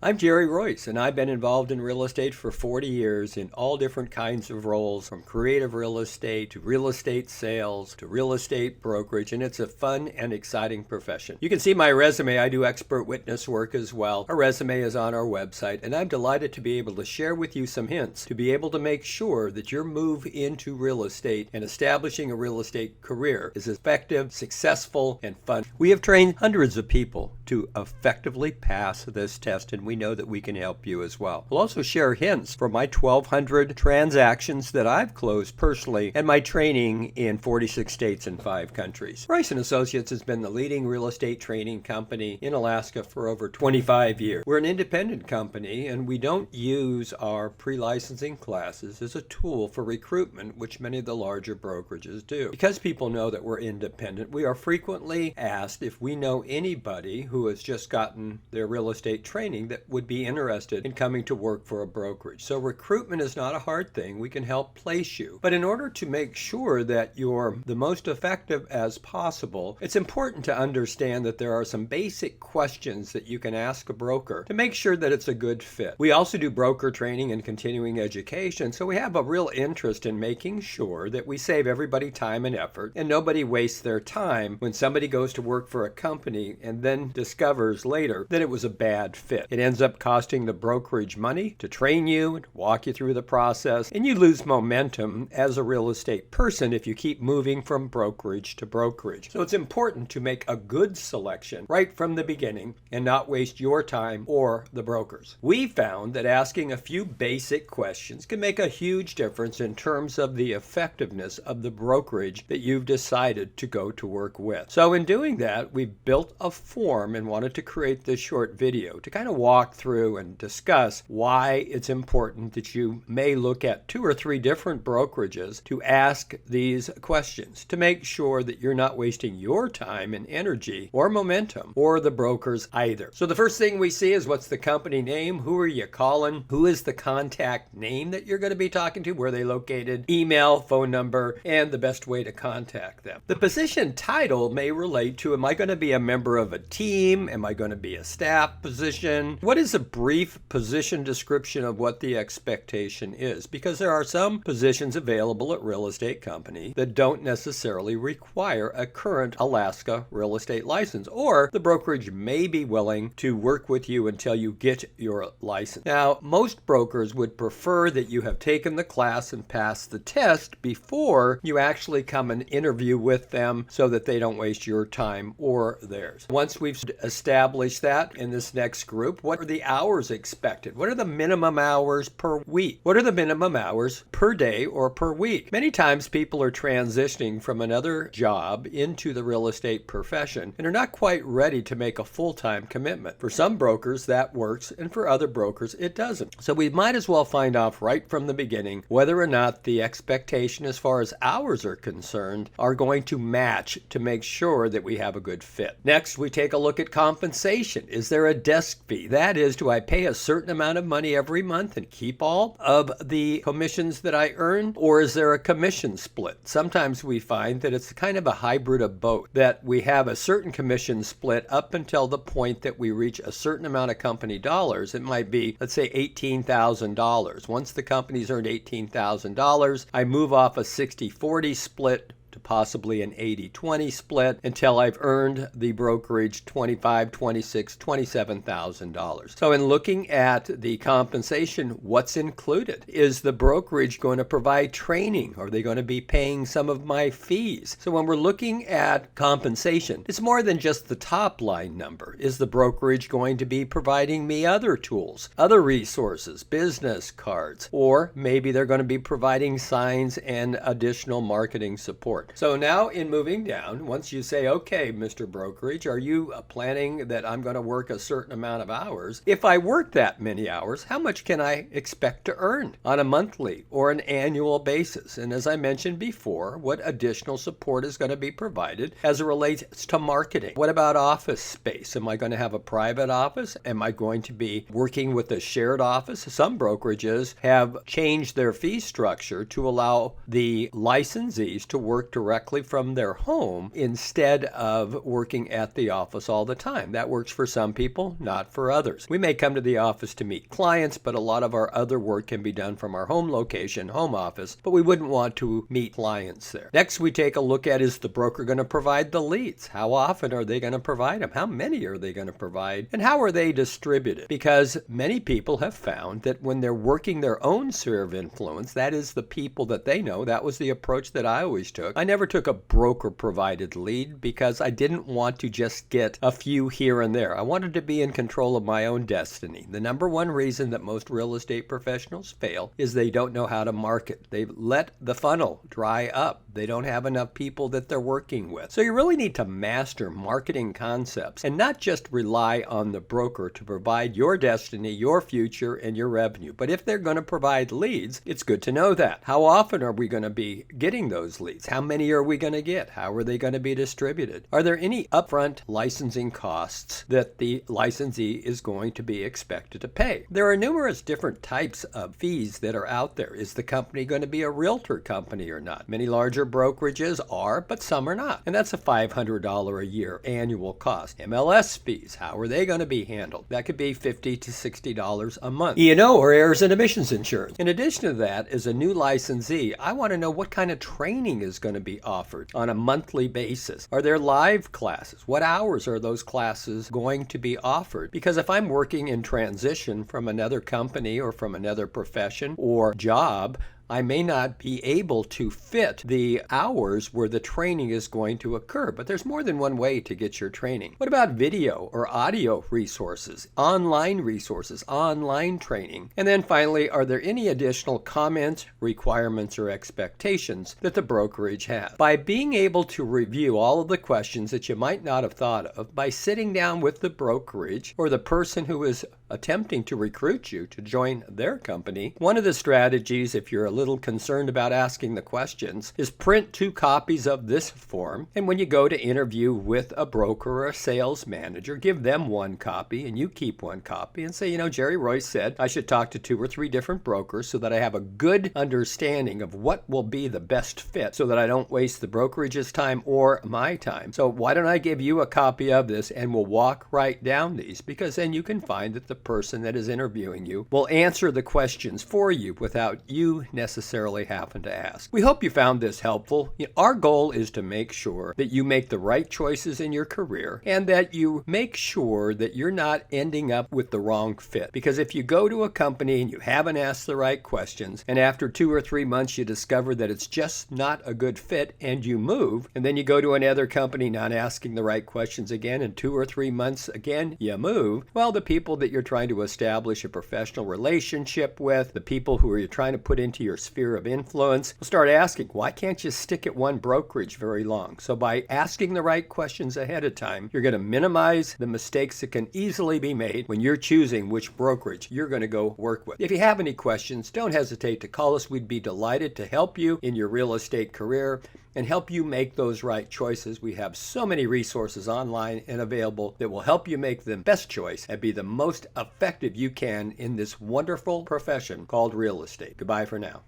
I'm Jerry Royse, and I've been involved in real estate for 40 years in all different kinds of roles, from creative real estate to real estate sales to real estate brokerage, and it's a fun and exciting profession. You can see my resume. I do expert witness work as well. Our resume is on our website, and I'm delighted to be able to share with you some hints to be able to make sure that your move into real estate and establishing a real estate career is effective, successful, and fun. We have trained hundreds of people to effectively pass this test, and we know that we can help you as well. We'll also share hints from my 1,200 transactions that I've closed personally and my training in 46 states and 5 countries. Royse & Associates has been the leading real estate training company in Alaska for over 25 years. We're an independent company, and we don't use our pre-licensing classes as a tool for recruitment, which many of the larger brokerages do. Because people know that we're independent, we are frequently asked if we know anybody who has just gotten their real estate training that would be interested in coming to work for a brokerage. So recruitment is not a hard thing. We can help place you. But in order to make sure that you're the most effective as possible, it's important to understand that there are some basic questions that you can ask a broker to make sure that it's a good fit. We also do broker training and continuing education, so we have a real interest in making sure that we save everybody time and effort and nobody wastes their time when somebody goes to work for a company and then discovers later that it was a bad fit. It ends up costing the brokerage money to train you and walk you through the process, and you lose momentum as a real estate person if you keep moving from brokerage to brokerage. So it's important to make a good selection right from the beginning and not waste your time or the brokers. We found that asking a few basic questions can make a huge difference in terms of the effectiveness of the brokerage that you've decided to go to work with. So in doing that, we built a form and wanted to create this short video to kind of walk through and discuss why it's important that you may look at 2 or 3 different brokerages to ask these questions to make sure that you're not wasting your time and energy or momentum or the brokers either. So the first thing we see is, what's the company name? Who are you calling? Who is the contact name that you're going to be talking to? Where are they located? Email, phone number, and the best way to contact them. The position title may relate to, am I going to be a member of a team? Am I going to be a staff position? What is a brief position description of what the expectation is? Because there are some positions available at real estate companies that don't necessarily require a current Alaska real estate license, or the brokerage may be willing to work with you until you get your license. Now, most brokers would prefer that you have taken the class and passed the test before you actually come and interview with them so that they don't waste your time or theirs. Once we've established that in this next group, what are the hours expected? What are the minimum hours per week? What are the minimum hours per day or per week? Many times people are transitioning from another job into the real estate profession and are not quite ready to make a full-time commitment. For some brokers that works, and for other brokers it doesn't. So we might as well find out right from the beginning whether or not the expectation as far as hours are concerned are going to match to make sure that we have a good fit. Next, we take a look at compensation. Is there a desk fee? That is, do I pay a certain amount of money every month and keep all of the commissions that I earn? Or is there a commission split? Sometimes we find that it's kind of a hybrid of both, that we have a certain commission split up until the point that we reach a certain amount of company dollars. It might be, let's say, $18,000. Once the company's earned $18,000, I move off a 60-40 split to possibly an 80-20 split until I've earned the brokerage $25,000, $26,000, $27,000. So in looking at the compensation, what's included? Is the brokerage going to provide training? Are they going to be paying some of my fees? So when we're looking at compensation, it's more than just the top line number. Is the brokerage going to be providing me other tools, other resources, business cards, or maybe they're going to be providing signs and additional marketing support? So now in moving down, once you say, okay, Mr. Brokerage, are you planning that I'm going to work a certain amount of hours? If I work that many hours, how much can I expect to earn on a monthly or an annual basis? And as I mentioned before, what additional support is going to be provided as it relates to marketing? What about office space? Am I going to have a private office? Am I going to be working with a shared office? Some brokerages have changed their fee structure to allow the licensees to work directly directly from their home instead of working at the office all the time. That works for some people, not for others. We may come to the office to meet clients, but a lot of our other work can be done from our home location, home office, but we wouldn't want to meet clients there. Next, we take a look at, is the broker going to provide the leads? How often are they going to provide them? How many are they going to provide? And how are they distributed? Because many people have found that when they're working their own sphere of influence, that is the people that they know. That was the approach that I always took. I never took a broker-provided lead because I didn't want to just get a few here and there. I wanted to be in control of my own destiny. The number one reason that most real estate professionals fail is they don't know how to market. They let the funnel dry up. They don't have enough people that they're working with. So you really need to master marketing concepts and not just rely on the broker to provide your destiny, your future, and your revenue. But if they're going to provide leads, it's good to know that. How often are we going to be getting those leads? How many are we going to get? How are they going to be distributed? Are there any upfront licensing costs that the licensee is going to be expected to pay? There are numerous different types of fees that are out there. Is the company going to be a realtor company or not? Many larger brokerages are, but some are not. And that's a $500 a year annual cost. MLS fees, how are they going to be handled? That could be $50 to $60 a month. E&O, or errors and omissions insurance. In addition to that, as a new licensee, I want to know what kind of training is going to be offered on a monthly basis. Are there live classes? What hours are those classes going to be offered? Because if I'm working in transition from another company or from another profession or job, I may not be able to fit the hours where the training is going to occur, but there's more than one way to get your training. What about video or audio resources, online training? And then finally, are there any additional comments, requirements, or expectations that the brokerage has? By being able to review all of the questions that you might not have thought of, by sitting down with the brokerage or the person who is attempting to recruit you to join their company, one of the strategies, if you're a little concerned about asking the questions, is print 2 copies of this form. And when you go to interview with a broker or a sales manager, give them 1 copy and you keep 1 copy and say, Jerry Royse said I should talk to 2 or 3 different brokers so that I have a good understanding of what will be the best fit so that I don't waste the brokerage's time or my time. So why don't I give you a copy of this and we'll walk right down these, because then you can find that the person that is interviewing you will answer the questions for you without you necessarily having to ask. We hope you found this helpful. Our goal is to make sure that you make the right choices in your career and that you make sure that you're not ending up with the wrong fit. Because if you go to a company and you haven't asked the right questions, and after 2 or 3 months you discover that it's just not a good fit and you move, and then you go to another company not asking the right questions again, and 2 or 3 months again you move, well, the people that you're trying to establish a professional relationship with, the people who you're trying to put into your sphere of influence, will start asking, why can't you stick at one brokerage very long? So by asking the right questions ahead of time, you're going to minimize the mistakes that can easily be made when you're choosing which brokerage you're going to go work with. If you have any questions, don't hesitate to call us. We'd be delighted to help you in your real estate career and help you make those right choices. We have so many resources online and available that will help you make the best choice and be the most effective you can in this wonderful profession called real estate. Goodbye for now.